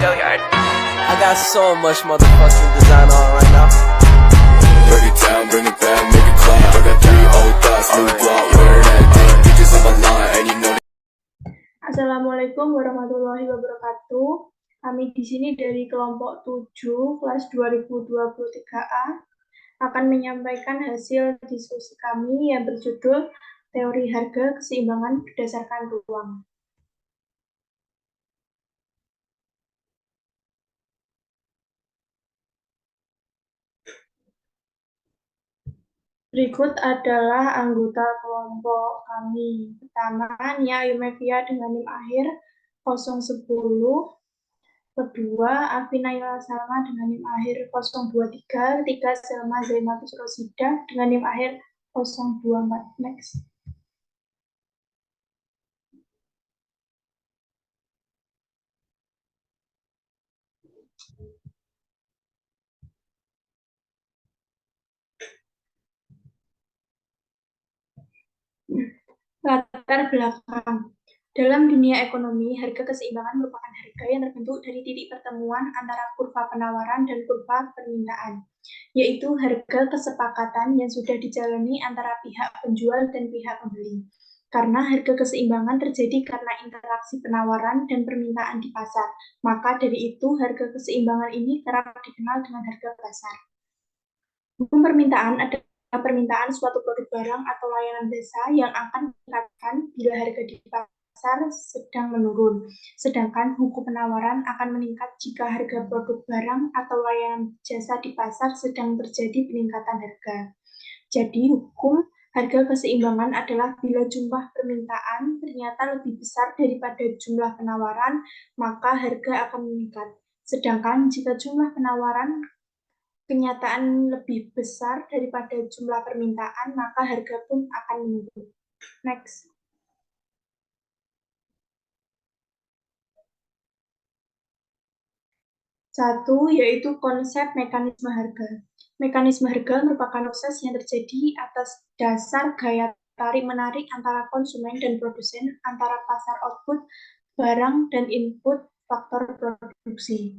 I got so much motherfucking design on right now. Break it down, bring it back, make it clap. I got 3 old thoughts, new block, where that thing. Bitches on my line, and you know. Assalamualaikum warahmatullahi wabarakatuh. Kami di sini dari kelompok 7 kelas 2023A akan menyampaikan hasil diskusi kami yang berjudul Teori Harga Keseimbangan Berdasarkan Ruang. Berikut adalah anggota kelompok kami. Pertama, Nia Yumevia dengan NIM akhir 010. Kedua, Afina Ila Salma dengan NIM akhir 023. Ketiga, Selma Zaimatus Rosida dengan NIM akhir 024. Next. Latar belakang. Dalam dunia ekonomi, harga keseimbangan merupakan harga yang terbentuk dari titik pertemuan antara kurva penawaran dan kurva permintaan, yaitu harga kesepakatan yang sudah dijalani antara pihak penjual dan pihak pembeli. Karena harga keseimbangan terjadi karena interaksi penawaran dan permintaan di pasar, maka dari itu harga keseimbangan ini kerap dikenal dengan harga pasar. Hukum permintaan adalah permintaan suatu produk barang atau layanan jasa yang akan meningkatkan bila harga di pasar sedang menurun. Sedangkan hukum penawaran akan meningkat jika harga produk barang atau layanan jasa di pasar sedang terjadi peningkatan harga. Jadi hukum harga keseimbangan adalah bila jumlah permintaan ternyata lebih besar daripada jumlah penawaran, maka harga akan meningkat. Sedangkan jika jumlah penawaran kenyataan lebih besar daripada jumlah permintaan, maka harga pun akan menurun. Next. Satu, yaitu konsep mekanisme harga. Mekanisme harga merupakan proses yang terjadi atas dasar gaya tarik-menarik antara konsumen dan produsen, antara pasar output, barang, dan input faktor produksi.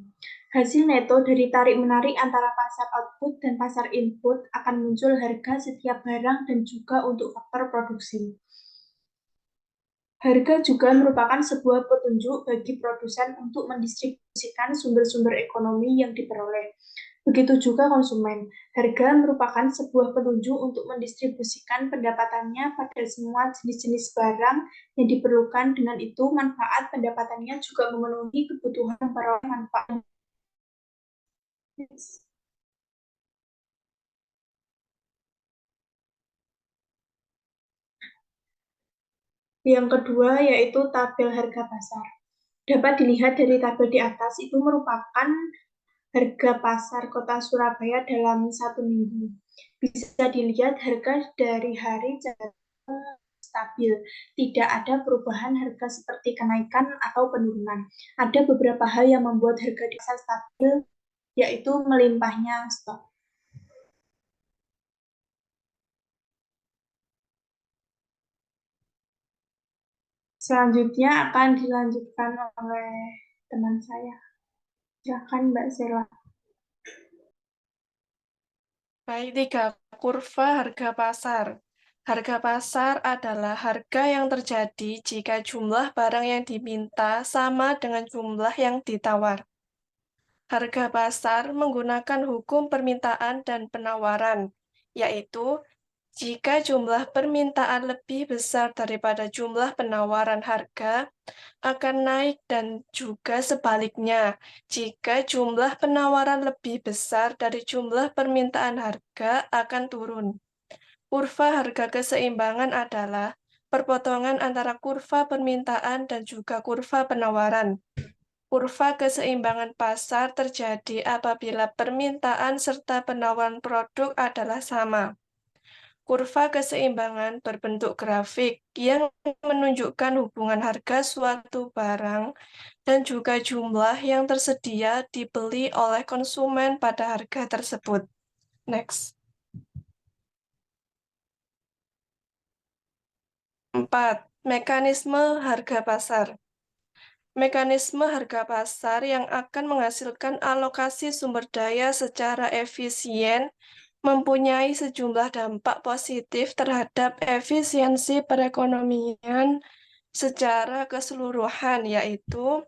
Hasil neto dari tarik-menarik antara pasar output dan pasar input akan muncul harga setiap barang dan juga untuk faktor produksi. Harga juga merupakan sebuah petunjuk bagi produsen untuk mendistribusikan sumber-sumber ekonomi yang diperoleh. Begitu juga konsumen. Harga merupakan sebuah petunjuk untuk mendistribusikan pendapatannya pada semua jenis-jenis barang yang diperlukan. Dengan itu, manfaat pendapatannya juga memenuhi kebutuhan memperoleh manfaat. Yang kedua yaitu tabel harga pasar. Dapat dilihat dari tabel di atas, itu merupakan harga pasar Kota Surabaya dalam 1 minggu. Bisa dilihat harga dari hari stabil. Tidak ada perubahan harga seperti kenaikan atau penurunan. Ada beberapa hal yang membuat harga di pasar stabil, yaitu melimpahnya stok. Selanjutnya akan dilanjutkan oleh teman saya. Silakan Mbak Sela. Baik, 3. Kurva harga pasar. Harga pasar adalah harga yang terjadi jika jumlah barang yang diminta sama dengan jumlah yang ditawar. Harga pasar menggunakan hukum permintaan dan penawaran, yaitu jika jumlah permintaan lebih besar daripada jumlah penawaran harga akan naik dan juga sebaliknya jika jumlah penawaran lebih besar dari jumlah permintaan harga akan turun. Kurva harga keseimbangan adalah perpotongan antara kurva permintaan dan juga kurva penawaran. Kurva keseimbangan pasar terjadi apabila permintaan serta penawaran produk adalah sama. Kurva keseimbangan berbentuk grafik yang menunjukkan hubungan harga suatu barang dan juga jumlah yang tersedia dibeli oleh konsumen pada harga tersebut. Next. 4. Mekanisme harga pasar. Mekanisme harga pasar yang akan menghasilkan alokasi sumber daya secara efisien mempunyai sejumlah dampak positif terhadap efisiensi perekonomian secara keseluruhan, yaitu: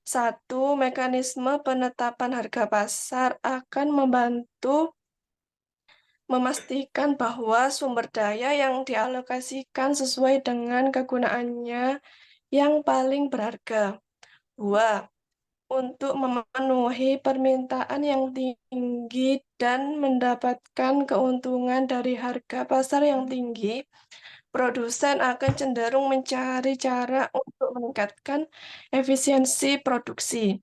1. Mekanisme penetapan harga pasar akan membantu memastikan bahwa sumber daya yang dialokasikan sesuai dengan kegunaannya yang paling berharga. 2. Untuk memenuhi permintaan yang tinggi dan mendapatkan keuntungan dari harga pasar yang tinggi, produsen akan cenderung mencari cara untuk meningkatkan efisiensi produksi.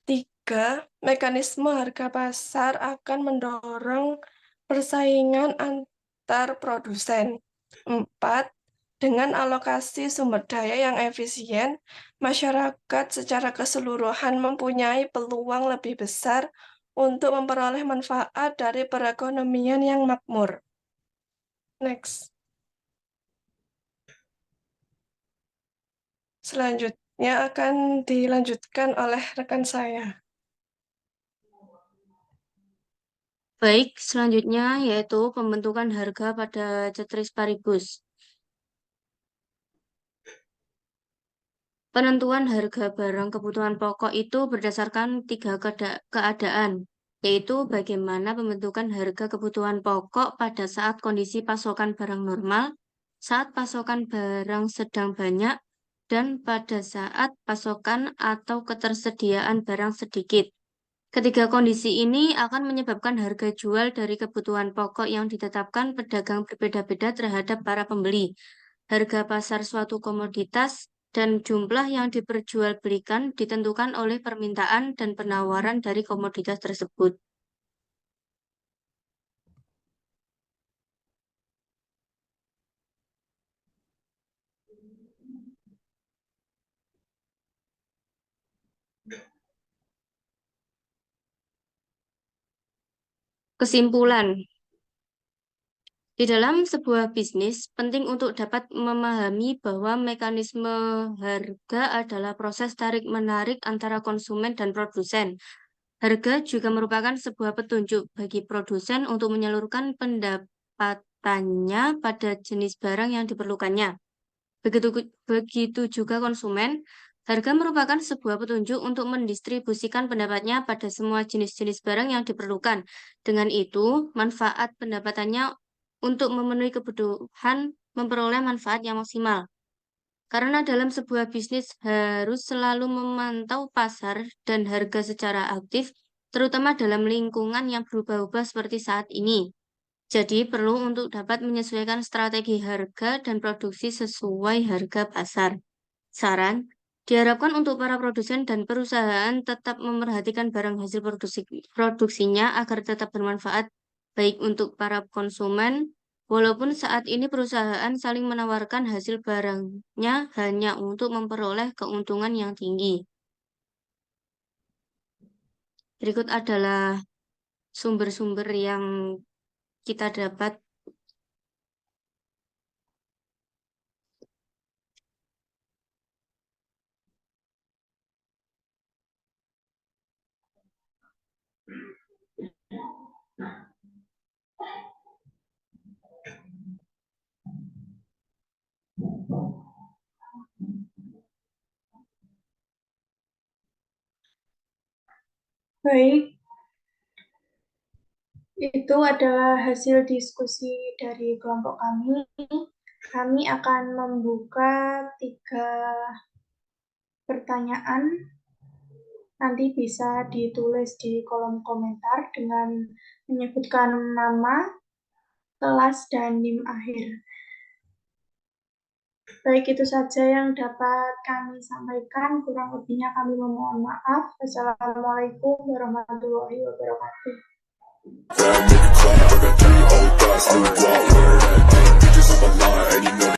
3. Mekanisme harga pasar akan mendorong persaingan antar produsen. 4. Dengan alokasi sumber daya yang efisien, masyarakat secara keseluruhan mempunyai peluang lebih besar untuk memperoleh manfaat dari perekonomian yang makmur. Next. Selanjutnya akan dilanjutkan oleh rekan saya. Baik, selanjutnya yaitu pembentukan harga pada ceteris paribus. Penentuan harga barang kebutuhan pokok itu berdasarkan 3 keadaan, yaitu bagaimana pembentukan harga kebutuhan pokok pada saat kondisi pasokan barang normal, saat pasokan barang sedang banyak, dan pada saat pasokan atau ketersediaan barang sedikit. Ketiga kondisi ini akan menyebabkan harga jual dari kebutuhan pokok yang ditetapkan pedagang berbeda-beda terhadap para pembeli. Harga pasar suatu komoditas dan jumlah yang diperjualbelikan ditentukan oleh permintaan dan penawaran dari komoditas tersebut. Kesimpulan. Di dalam sebuah bisnis, penting untuk dapat memahami bahwa mekanisme harga adalah proses tarik-menarik antara konsumen dan produsen. Harga juga merupakan sebuah petunjuk bagi produsen untuk menyalurkan pendapatannya pada jenis barang yang diperlukannya. Begitu juga konsumen, harga merupakan sebuah petunjuk untuk mendistribusikan pendapatnya pada semua jenis-jenis barang yang diperlukan. Dengan itu, manfaat pendapatannya untuk memenuhi kebutuhan memperoleh manfaat yang maksimal. Karena dalam sebuah bisnis harus selalu memantau pasar dan harga secara aktif, terutama dalam lingkungan yang berubah-ubah seperti saat ini. Jadi perlu untuk dapat menyesuaikan strategi harga dan produksi sesuai harga pasar. Saran, diharapkan untuk para produsen dan perusahaan tetap memerhatikan barang hasil produksinya agar tetap bermanfaat baik untuk para konsumen, walaupun saat ini perusahaan saling menawarkan hasil barangnya hanya untuk memperoleh keuntungan yang tinggi. Berikut adalah sumber-sumber yang kita dapat. Baik, itu adalah hasil diskusi dari kelompok kami. Kami akan membuka 3 pertanyaan. Nanti bisa ditulis di kolom komentar dengan menyebutkan nama, kelas, dan NIM akhir. Baik, itu saja yang dapat kami sampaikan. Kurang lebihnya kami memohon maaf. Wassalamualaikum warahmatullahi wabarakatuh. Make it clap, I got 3 old thoughts, new block, wear that thing. Bitches on my line, and you know